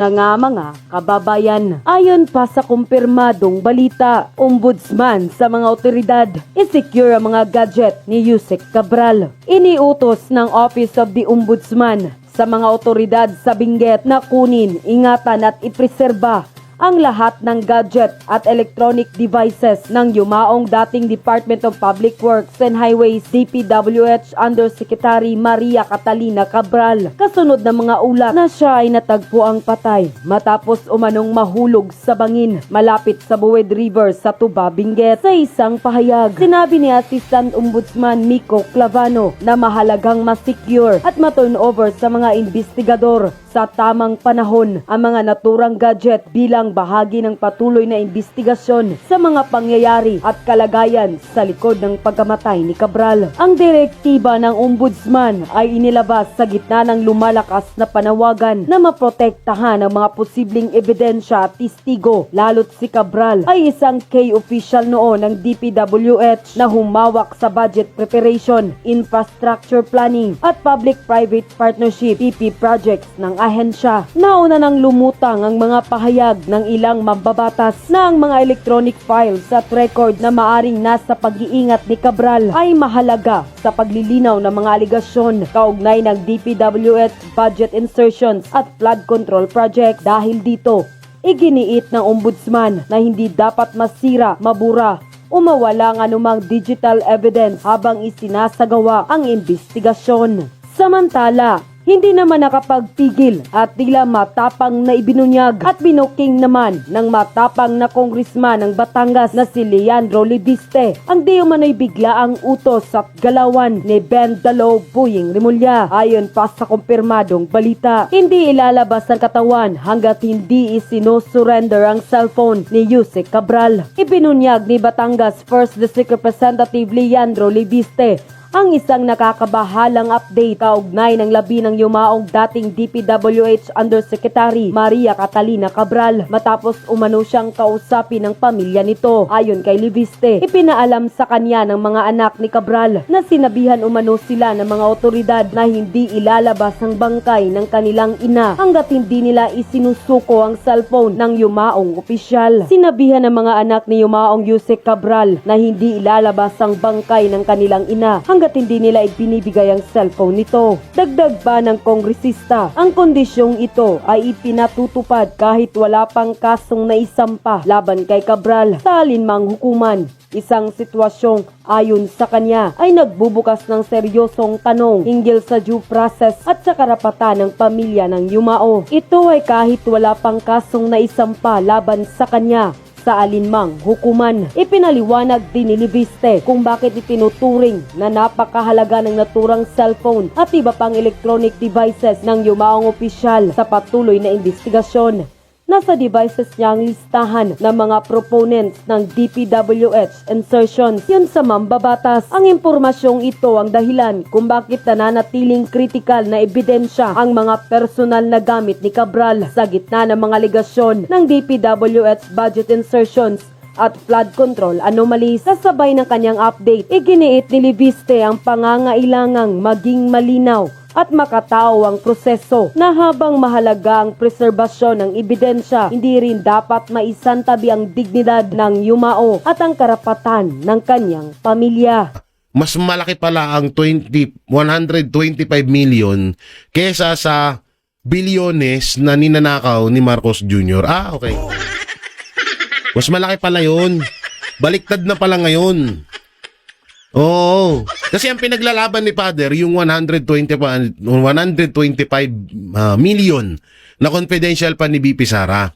nga mga kababayan. Ayon pa sa kumpirmadong balita, ombudsman sa mga otoridad, isecure ang mga gadget ni Yusek Cabral. Iniutos ng Office of the Ombudsman sa mga otoridad sa Benguet na kunin, ingatan at ipreserba ang lahat ng gadget at electronic devices ng yumaong dating Department of Public Works and Highways DPWH Undersecretary Maria Catalina Cabral. Kasunod ng mga ulat na siya ay natagpuang patay matapos umanong mahulog sa bangin malapit sa Buwed River sa Tuba, Benguet. Sa isang pahayag, sinabi ni Assistant Ombudsman Miko Clavano na mahalagang ma-secure at ma-turn over sa mga investigador sa tamang panahon ang mga naturang gadget bilang bahagi ng patuloy na investigasyon sa mga pangyayari at kalagayan sa likod ng pagkamatay ni Cabral. Ang direktiba ng ombudsman ay inilabas sa gitna ng lumalakas na panawagan na maprotektahan ang mga posibleng ebidensya at testigo, lalo't si Cabral ay isang key official noon ng DPWH na humawak sa budget preparation, infrastructure planning at public-private partnership PP projects ng ahensya. Nauna nang lumutang ang mga pahayag ng ilang mambabatas na ang mga electronic files at record na maaring nasa pag-iingat ni Cabral ay mahalaga sa paglilinaw ng mga aligasyon kaugnay ng DPWH budget insertions at flood control project. Dahil dito, iginiit ng ombudsman na hindi dapat masira, mabura o mawala ng anumang digital evidence habang isinasagawa ang investigasyon. Samantala, hindi naman nakapagpigil at tila matapang na ibinunyag at binuking naman ng matapang na kongresman ng Batangas na si Leandro Libiste ang di umano'y biglaang utos at galawan ni Ben Dalo Buying Rimulya. Ayon pa sa kumpirmadong balita, hindi ilalabas ang katawan hanggat hindi isinosurrender ang cellphone ni Yusek Cabral. Ibinunyag ni Batangas 1st District Representative Leandro Libiste ang isang nakakabahalang update kaugnay ng labi ng yumaong dating DPWH Undersecretary Maria Catalina Cabral matapos umano siyang kausapin ng pamilya nito. Ayon kay Libiste, ipinaalam sa kanya ng mga anak ni Cabral na sinabihan umano sila ng mga otoridad na hindi ilalabas ang bangkay ng kanilang ina hanggat hindi nila isinusuko ang cellphone ng yumaong opisyal. Sinabihan ng mga anak ni yumaong Yusek Cabral na hindi ilalabas ang bangkay ng kanilang ina hanggat hindi nila ibinibigay ang cellphone nito. Dagdag pa ng kongresista, ang kondisyong ito ay ipinatutupad kahit wala pang kasong naisampa laban kay Cabral sa alinmang hukuman. Isang sitwasyong ayon sa kanya ay nagbubukas ng seryosong tanong hinggil sa due process at sa karapatan ng pamilya ng yumao. Ito ay kahit wala pang kasong naisampa laban sa kanya sa alinmang hukuman. Ipinaliwanag din ni Libiste kung bakit itinuturing na napakahalaga ng naturang cellphone at iba pang electronic devices ng yumaong opisyal sa patuloy na investigasyon. Nasa devices niya ang listahan ng mga proponents ng DPWH insertions. Yun sa mambabatas, ang impormasyong ito ang dahilan kung bakit nananatiling kritikal na ebidensya ang mga personal na gamit ni Cabral sa gitna ng mga legasyon ng DPWH budget insertions at flood control anomalies. Kasabay ng kanyang update, iginiit ni Libiste ang pangangailangang maging malinaw at makatao ang proseso na habang mahalaga ang preserbasyon ng ebidensya, hindi rin dapat maisantabi ang dignidad ng yumao at ang karapatan ng kanyang pamilya. Mas malaki pala ang 125 million kesa sa bilyones na ninanakaw ni Marcos Jr. Okay. Mas malaki pala yun. Baliktad na pala ngayon. Oo. Kasi ang pinaglalaban ni Father, yung 125 million na confidential pa ni BP Sara.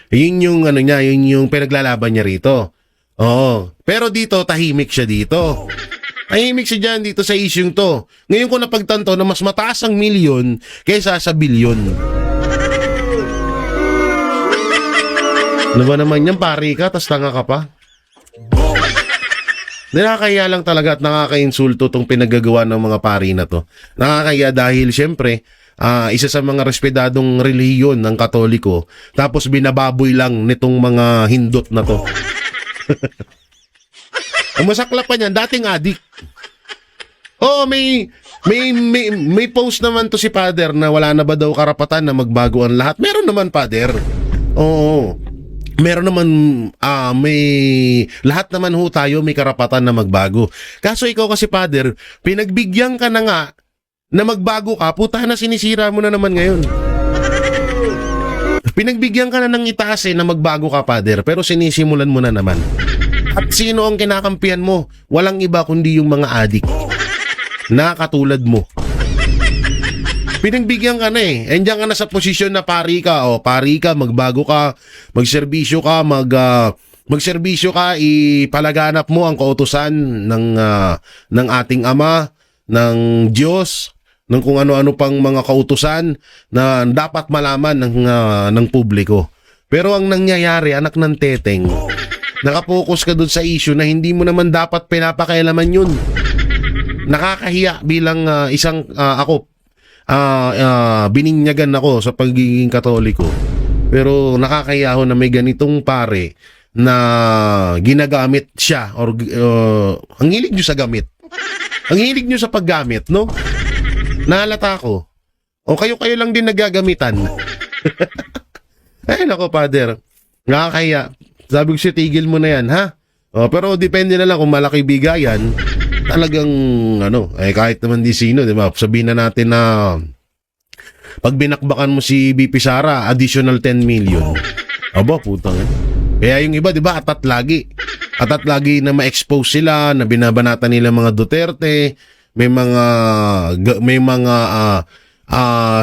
Yun yung ano niya, yun yung pinaglalaban niya rito. Oo. Pero dito, tahimik siya dito. Tahimik siya dyan dito sa isyung to. Ngayon ko napagtanto na mas mataas ang milyon kaysa sa bilyon. Ano ba naman yan, pari ka, tas tanga ka pa? Nakakahiya lang talaga at nakakainsulto tong pinagagawa ng mga pari na to. Nakakahiya dahil syempre, isa sa mga respetadong relihiyon ng Katoliko, tapos binababoy lang nitong mga hindot na to. Ang masaklap pa niyan, dating adik. Oh, may post naman to si Father na wala na ba daw karapatan na magbago ang lahat. Meron naman, Father. Oo. Meron naman, may lahat naman ho tayo may karapatan na magbago. Kaso ikaw kasi, Father, pinagbigyan ka na nga na magbago ka, puta na sinisira mo na naman ngayon. Pinagbigyan ka na ng itaas na magbago ka, Father, pero sinisimulan mo na naman. At sino ang kinakampihan mo? Walang iba kundi yung mga adik na katulad mo. Pinagbigyan ka na Andiyan ka na sa posisyon na pari ka. O, pari ka, magbago ka, magserbisyo ka, magserbisyo ka, ipalaganap mo ang kautusan ng ating Ama, ng Diyos, ng kung ano-ano pang mga kautusan na dapat malaman ng publiko. Pero ang nangyayari, anak ng teteng, nakapokus ka dun sa issue na hindi mo naman dapat pinapakailaman yun. Nakakahiya bilang isang ako, bininyagan ako sa pagiging Katoliko. Pero nakakahiya ako na may ganitong pare na ginagamit siya or ang hilig nyo sa gamit. Ang hilig nyo sa paggamit, no? Nahalata ko. O kayo lang din nagagamitan. Ay, nako, Father. Nakakahiya. Sabi ko siya, tigil mo na yan, ha? O, pero depende na lang kung malaki bigayan. Talagang, kahit naman di sino, di ba? Sabihin na natin na pag binakbakan mo si BP Sara, additional 10 million. Aba, putang. Kaya yung iba, di ba, atat lagi. Atat lagi na ma-expose sila, na binabanatan nila mga Duterte, may mga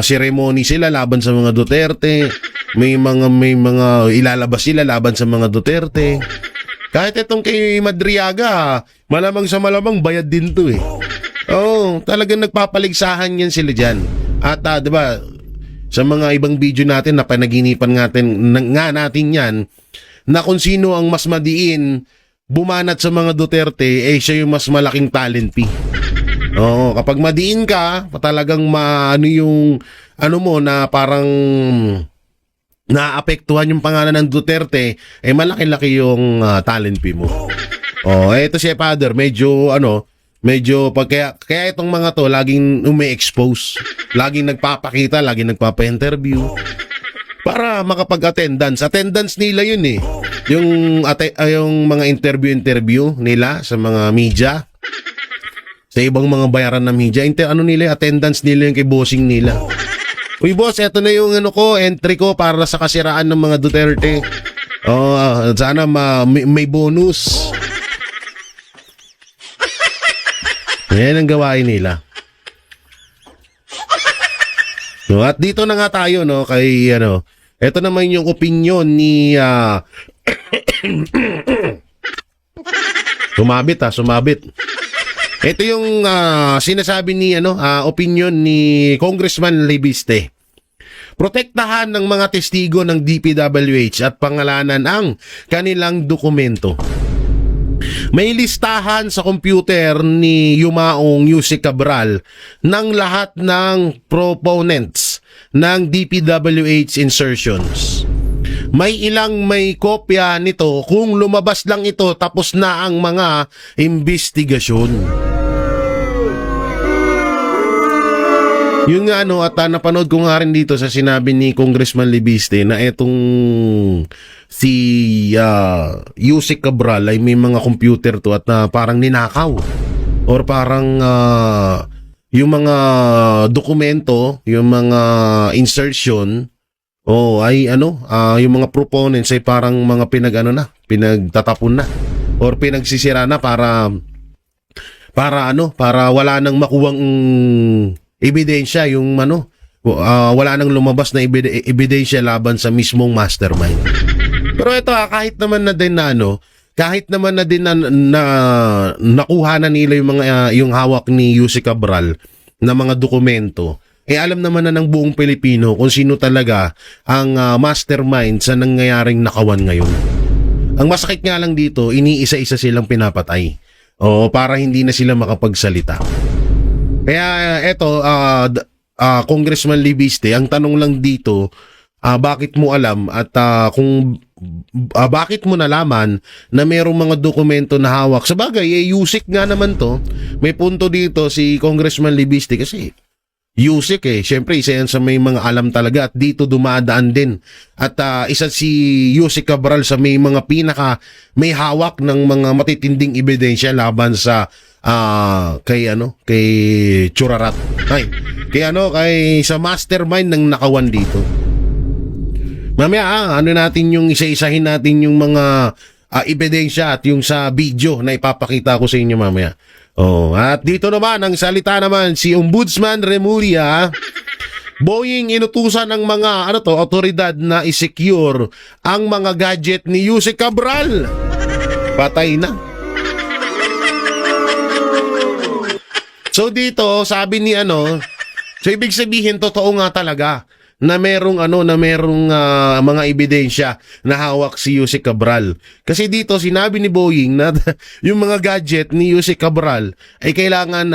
ceremony sila laban sa mga Duterte, may mga ilalabas sila laban sa mga Duterte. Kahit itong kay Madriaga, malamang sa malamang bayad din to Oo, talagang nagpapaligsahan yan sila dyan. At 'di ba, sa mga ibang video natin na panaginipan natin yan, na kung sino ang mas madiin bumanat sa mga Duterte, siya yung mas malaking talent fee. Oo, kapag madiin ka, talagang mo na parang naapektuhan yung pangalan ng Duterte, malaki-laki yung talent fee mo. Ito si Father, medyo kaya itong mga to laging umi-expose, laging nagpapakita, laging nagpapa-interview para makapag-attendance. Attendance nila yun yung mga interview nila sa mga media, sa ibang mga bayaran na media, attendance nila yung kay bossing nila. Uy boss, eto na yung entry ko para sa kasiraan ng mga Duterte. Sana may bonus. Yan ang gawain nila. At dito na nga tayo kay eto naman yung opinion ni sumabit. Ito yung sinasabi ni opinion ni Congressman Libiste. Protektahan ng mga testigo ng DPWH at pangalanan ang kanilang dokumento. May listahan sa computer ni Yumaong Yusek Cabral ng lahat ng proponents ng DPWH insertions. May kopya nito kung lumabas lang ito tapos na ang mga investigasyon. Yun nga at napanood ko nga rin dito sa sinabi ni Congressman Libiste na etong si Yusek Cabral ay may mga computer to at parang ninakaw or parang yung mga dokumento, yung mga insertion ay yung mga proponents ay parang mga pinagtatapon na or pinagsisira na para wala nang makuwang ebidensya, yung wala nang lumabas na ebidensya laban sa mismong mastermind. Pero ito kahit naman na din na nakuha na nila yung hawak ni Yusek Cabral na mga dokumento, alam naman na ng buong Pilipino kung sino talaga ang mastermind sa nangyayaring nakawan ngayon. Ang masakit nga lang dito, iniisa-isa silang pinapatay. Para hindi na sila makapagsalita. Kaya eto, Congressman Libiste, ang tanong lang dito, bakit mo alam at kung bakit mo nalaman na merong mga dokumento na hawak? Sa bagay, Yusik nga naman to. May punto dito si Congressman Libiste kasi Yusik syempre isa yan sa may mga alam talaga at dito dumadaan din. At isa si Yusik Cabral sa may mga may hawak ng mga matitinding ebidensya laban sa kay Churarat. Kay sa mastermind ng nakawan dito. Mamaya natin yung isa-isahin natin yung mga ebidensya at yung sa video na ipapakita ko sa inyo mamaya. At dito naman ang salita naman si Ombudsman Remulla. Boying inutusan ng mga otoridad na i-secure ang mga gadget ni Yusek Cabral. Patay na. So dito sabi ni so ibig sabihin totoo nga talaga na merong mga ebidensya na hawak si Yusek Cabral. Kasi dito sinabi ni Boying na yung mga gadget ni Yusek Cabral ay kailangan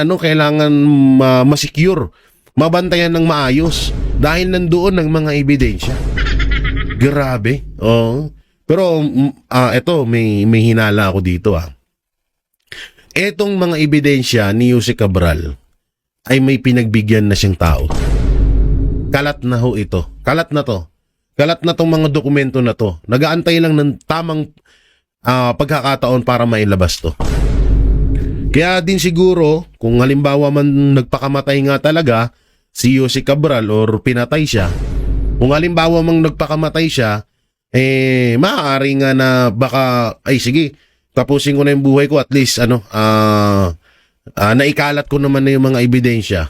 ma-secure, mabantayan ng maayos dahil nandoon ng mga ebidensya. Grabe. Pero eto may hinala ako dito Etong mga ebidensya ni Yusek Cabral ay may pinagbigyan na siyang tao. Kalat na ho ito. Kalat na to. Kalat na tong mga dokumento na to. Nagaantay lang ng tamang pagkakataon para mailabas to. Kaya din siguro, kung halimbawa man nagpakamatay nga talaga si Yusek Cabral or pinatay siya, kung halimbawa mang nagpakamatay siya, maaari nga na baka, sige, tapusin ko na yung buhay ko at least, naikalat ko naman na yung mga ebidensya.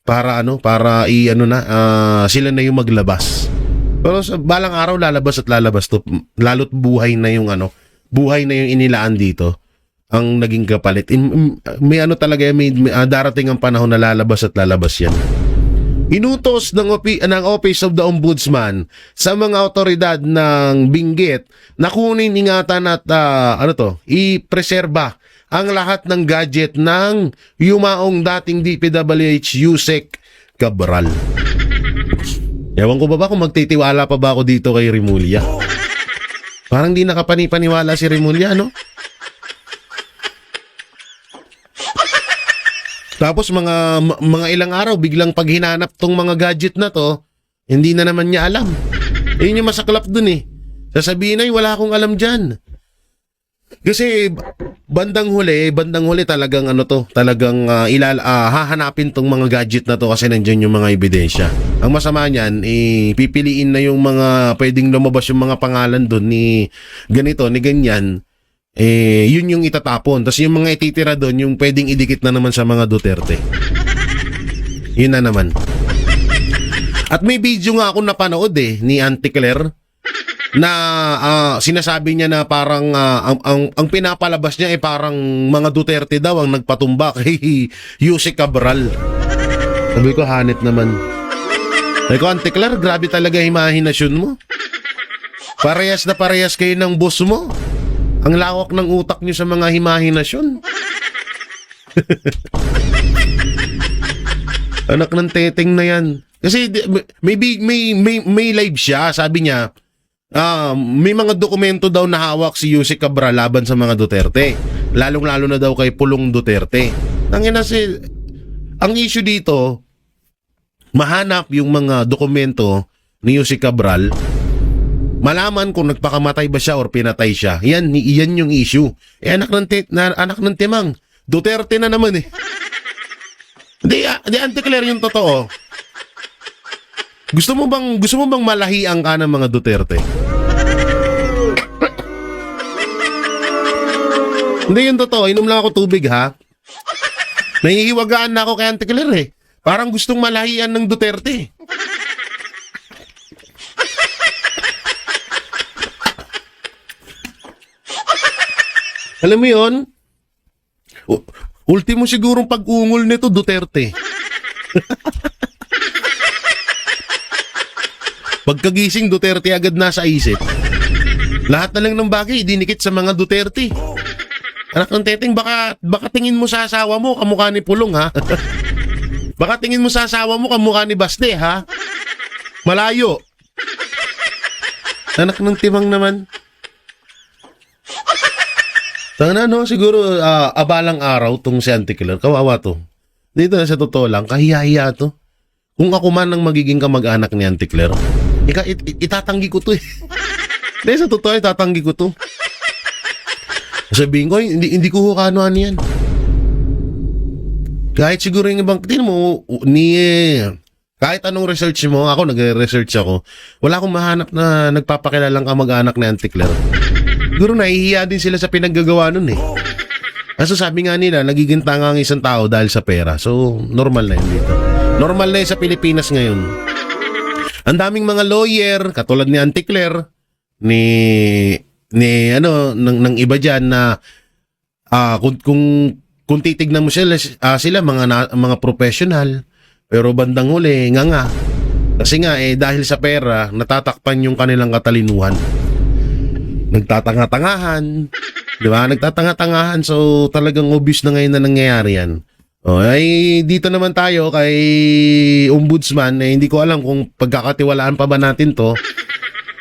Para sila na yung maglabas. Pero sa balang araw lalabas to, lalo't buhay na yung inilaan dito ang naging kapalit. May talaga may darating ang panahon na lalabas yan. Inutos ng Office of the Ombudsman sa mga otoridad ng Benguet na kunin, ingatan at i-preserba ang lahat ng gadget ng yumaong dating DPWH Yusek Cabral. Ewan ko ba kung magtitiwala pa ba ako dito kay Remulla? Parang di nakapani-paniwala si Remulla, Tapos mga ilang araw biglang pag hinanap tong mga gadget na to, hindi na naman niya alam. Yun yung masaklap dun Sasabihin ay wala akong alam dyan. Kasi bandang huli talagang hahanapin tong mga gadget na to kasi nandiyan yung mga ebidensya. Ang masama niyan, pipiliin na yung mga pwedeng lumabas yung mga pangalan doon ni ganito, ni ganyan. Yun yung itatapon. Tapos yung mga ititira doon, yung pwedeng idikit na naman sa mga Duterte. Yun na naman. At may video nga ako napanood ni Auntie Claire na sinasabi niya na parang ang pinapalabas niya ay parang mga Duterte daw ang nagpatumba kay Yusek Cabral. Sabi ko, hanit naman. Sabi ko, Auntie Claire, grabe talaga imahinasyon mo. Parehas na parehas kayo ng boss mo. Ang lawak ng utak niyo sa mga imahinasyon. Anak ng teteng na yan. Kasi may live siya, sabi niya, may mga dokumento daw na hawak si Yusek Cabral laban sa mga Duterte. Lalong-lalo na daw kay Pulong Duterte. Ang issue dito, mahanap yung mga dokumento ni Yusek Cabral, malaman kung nagpakamatay ba siya or pinatay siya. Yan yung issue. Anak ng timang, Duterte na naman Di Auntie Claire, yung totoo. Gusto mo bang malahian ka ng mga Duterte? Hindi, yung totoo. Inom lang ako tubig, ha? Nahihiwagaan na ako kay Auntie Claire, Parang gustong malahian ng Duterte. Alam mo yun? Ultimo sigurong pag-ungol nito, Duterte. Pagkagising, Duterte agad nasa isip. Lahat na lang ng bagay, dinikit sa mga Duterte. Anak ng teteng, baka tingin mo sa asawa mo, kamukha ni Pulong, ha? Baka tingin mo sa asawa mo, kamukha ni Baste, ha? Malayo. Anak ng timang naman. Tanga no, siguro abalang araw tong si Auntie Claire. Kawawa to. Dito na sa totoo lang, kahiya-hiya to. Kung ako man ang magiging kamag-anak ni Auntie Claire, itatanggi ko to eh. Dahil sa totoo, itatanggi ko to. Sabihin ko, hindi ko ano yan. Kahit siguro yung ibang, tingnan mo, kahit anong research mo, ako nagre-research ako, wala akong mahanap na nagpapakilalang kamag-anak ni Auntie Claire. Siguro nahihiya din sila sa pinaggagawa nun eh. Kaso sabi nga nila, nagiging tanga ang isang tao dahil sa pera. So, normal na yun dito. Normal na yun sa Pilipinas ngayon. Ang daming mga lawyer, katulad ni Auntie Claire, ng iba dyan na kung titignan mo sila mga professional, pero bandang huli, nga. Kasi nga, dahil sa pera, natatakpan yung kanilang katalinuhan. Nagtatanga-tangahan, di ba? Nagtatanga-tangahan, so talagang obvious na ngayon na nangyayari yan. Ay dito naman tayo kay Ombudsman, hindi ko alam kung pagkakatiwalaan pa ba natin to.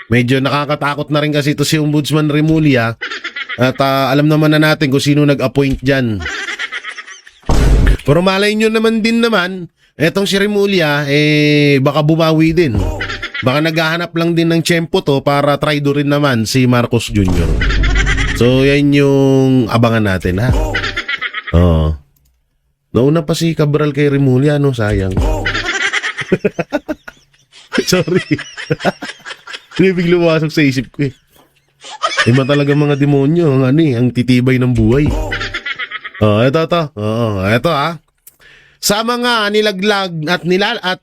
Medyo nakakatakot na rin kasi ito si Ombudsman Remulla. At alam naman na natin kung sino nag-appoint dyan. Pero malay nyo naman din naman, etong si Remulla, baka bumawi din. Baka naghahanap lang din ng tiyempo to para traidorin naman si Marcos Jr. So, yan yung abangan natin, ha? Oo. Nauna pa si Cabral kay Remulla, no? Sayang. Sorry. Hindi bigla lumasok sa isip ko, eh. Iba talaga mga demonyo, ang titibay ng buhay. Ito, ha? Sa mga nilaglag at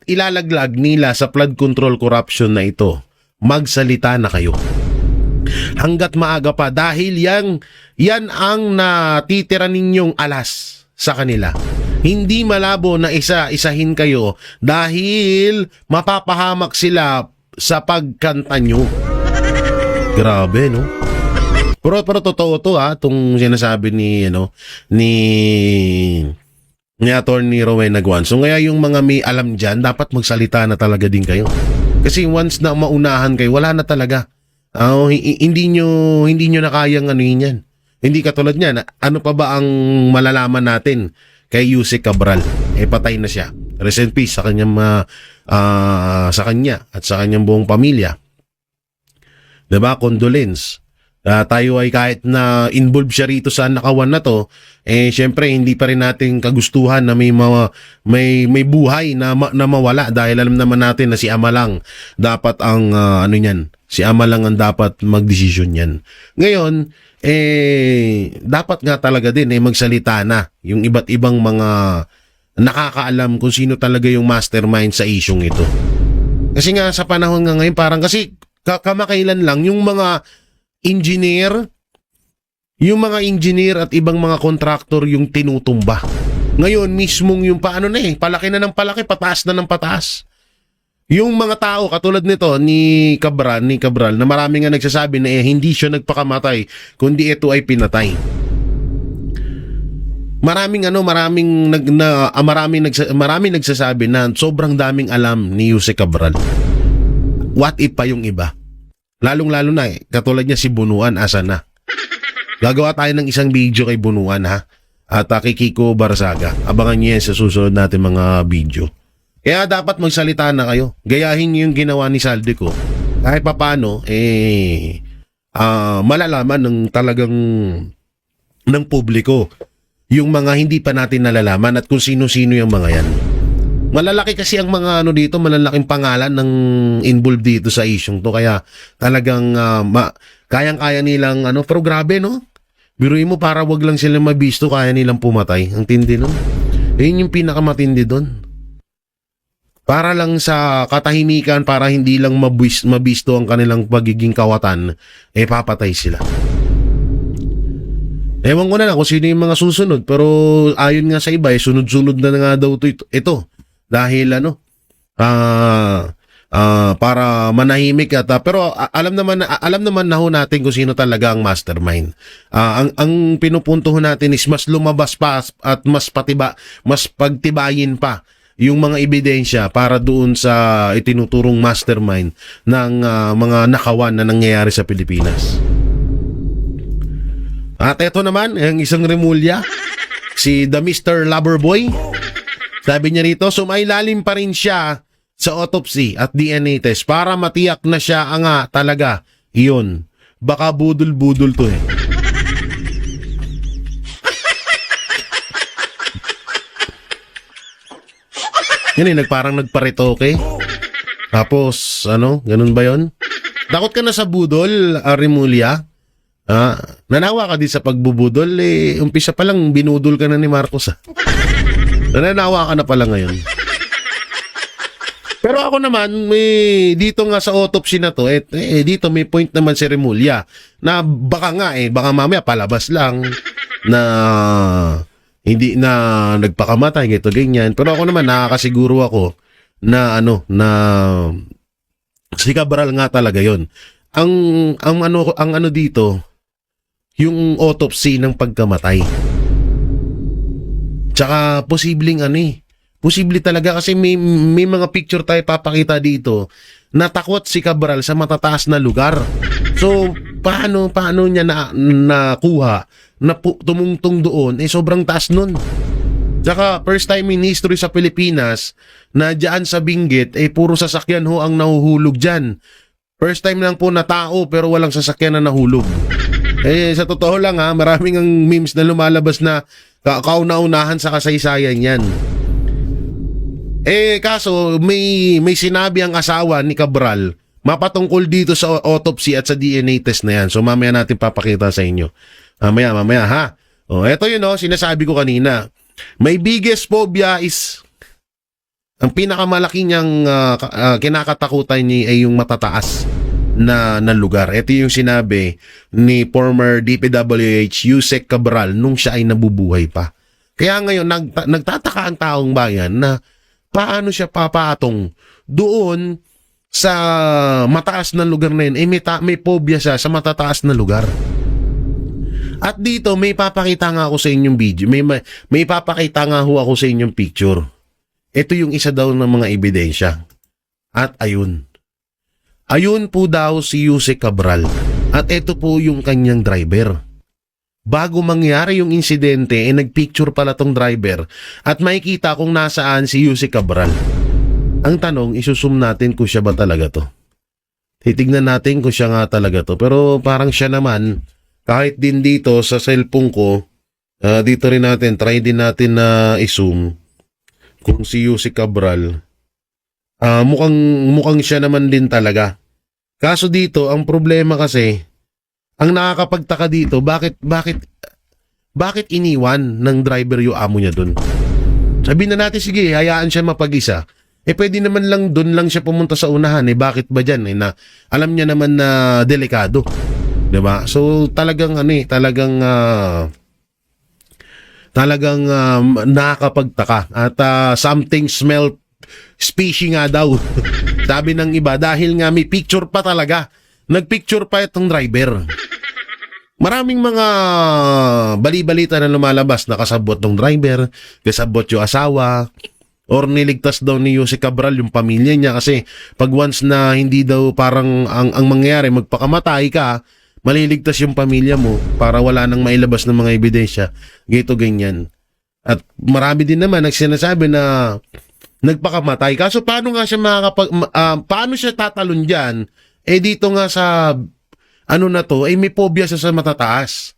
ilalaglag nila sa flood control corruption na ito, magsalita na kayo. Hanggat maaga pa dahil yan ang natitira ninyong alas sa kanila. Hindi malabo na isa-isahin kayo dahil mapapahamak sila sa pagkanta nyo. Grabe, no? Pero totoo to, ha, itong sinasabi ni Attorney Rowena Guanzon. Kaya yung mga may alam dyan, dapat magsalita na talaga din kayo. Kasi once na maunahan kayo, wala na talaga. Hindi nyo na kayang yan. Hindi katulad niyan. Ano pa ba ang malalaman natin kay Yusek Cabral? Patay na siya. Rest in peace sa kanyang sa kanya at sa kanyang buong pamilya. Diba? Condolence. Tayo ay kahit na involved siya rito sa nakawan na to, syempre hindi pa rin natin kagustuhan na may buhay na mawala dahil alam naman natin na si Ama lang dapat ang si Ama lang ang dapat magdesisyon yan. Ngayon, dapat nga talaga din magsalita na yung iba't ibang mga nakakaalam kung sino talaga yung mastermind sa isyong ito. Kasi nga sa panahon nga ngayon parang kasi kamakailan lang yung mga engineer at ibang mga contractor yung tinutumba. Ngayon, mismong yung palaki na ng palaki, pataas na ng pataas. Yung mga tao, katulad nito, ni Cabral, na marami nga nagsasabi na hindi siya nagpakamatay, kundi ito ay pinatay. Maraming nagsasabi na sobrang daming alam ni Yusek Cabral. What if pa yung iba? Lalong-lalo na katulad niya si Bunuan, asa na. Gagawa tayo ng isang video kay Bunuan, ha? At kay Kiko Barzaga. Abangan niyo yan sa susunod natin mga video. Kaya dapat magsalita na kayo. Gayahin niyo yung ginawa ni Saldico. Kahit papano, malalaman ng talagang ng publiko yung mga hindi pa natin nalalaman at kung sino-sino yung mga yan. Malalaki kasi ang mga dito, malalaking pangalan ng involved dito sa isyong to. Kaya talagang kayang-kaya nilang pero grabe, no? Biruin mo para wag lang sila mabisto, kaya nilang pumatay. Ang tindi, no? Yun yung pinakamatindi doon. Para lang sa katahimikan, para hindi lang mabisto ang kanilang pagiging kawatan, papatay sila. Ewan ko na lang kung sino yung mga susunod, pero ayon nga sa iba, sunod-sunod na nga daw ito. Dahil para manahimik at pero alam naman na ho natin kung sino talaga ang mastermind. Ang pinupunto ho natin is mas lumabas pa at mas pagtibayin pa yung mga ebidensya para doon sa itinuturong mastermind ng mga nakawan na nangyayari sa Pilipinas. At eto naman, ang isang Remulla, si The Mr. Loverboy. Sabi niya rito, sumailalim pa rin siya sa autopsy at DNA test para matiyak na siya nga talaga iyon. Baka budol-budol to eh. Yan eh, parang nagparitoke. Tapos, ganun ba yon? Takot ka na sa budol, Remulla? Nanawa ka din sa pagbubudol, umpisa pa lang binudol ka na ni Marcos. Nanawa ka na pala ngayon. Pero ako naman, dito nga sa autopsy na to, dito may point naman si Remulla na baka mamaya palabas lang na hindi na nagpakamatay, ganito ganyan. Pero ako naman nakakasiguro ako na na si Cabral nga talaga yon. Ang ano dito, yung autopsy ng pagkamatay. Tsaka posibleng posible talaga kasi may mga picture tayo papakita dito na takot si Cabral sa matataas na lugar. So, paano niya nakuha na tumungtong doon? Sobrang taas nun. Tsaka, first time in history sa Pilipinas na dyan sa Benguet, puro sasakyan ho ang nahuhulog dyan. First time lang po na tao pero walang sasakyan na nahulog. Sa totoo lang maraming ang memes na lumalabas na kauna-unahan sa kasaysayan yan. Kaso may sinabi ang asawa ni Cabral mapatungkol dito sa autopsy at sa DNA test na yan. So mamaya natin papakita sa inyo. Mamaya ha. Eto yun sinasabi ko kanina. My biggest phobia is ang pinakamalaki niyang kinakatakutan niya ay yung matataas na lugar. Ito yung sinabi ni former DPWH Yusek Cabral nung siya ay nabubuhay pa. Kaya ngayon nagtataka ang taong bayan na paano siya papatong doon sa mataas na lugar na yun. May phobia siya sa matataas na lugar. At dito may papakita nga ako sa inyong video. May papakita nga ho ako sa inyong picture. Ito yung isa daw ng mga ebidensya. At ayun. Ayun po daw si Yusek Cabral at ito po yung kanyang driver. Bago mangyari yung insidente, nagpicture pala tong driver at makikita kung nasaan si Yusek Cabral. Ang tanong, isusum natin kung siya ba talaga to. Titignan natin kung siya nga talaga to. Pero parang siya naman, kahit din dito sa cellphone ko, dito rin natin, try din natin na i-zoom kung si Yusek Cabral. Mukhang siya naman din talaga. Kaso dito, ang problema kasi, ang nakakapagtaka dito, bakit iniwan ng driver yung amo niya dun? Sabihin na natin, sige, hayaan siya mapag-isa. Pwede naman lang dun lang siya pumunta sa unahan. Bakit ba dyan? Na, alam niya naman na delikado. Diba? So, talagang nakakapagtaka. At something smell fishy nga daw. Sabi ng iba, dahil nga may picture pa talaga. Nagpicture pa itong driver. Maraming mga bali-balita na lumalabas na kasabot ng driver, kasabot yung asawa, or niligtas daw ni Yusek Cabral yung pamilya niya kasi pag once na hindi daw parang ang mangyayari, magpakamatay ka, maliligtas yung pamilya mo para wala nang mailabas ng mga ebidensya. Gito ganyan. At marami din naman nagsinasabi na nagpakamatay. Kaso paano nga siya paano siya tatalon diyan? Dito nga sa na to, may phobia siya sa matataas.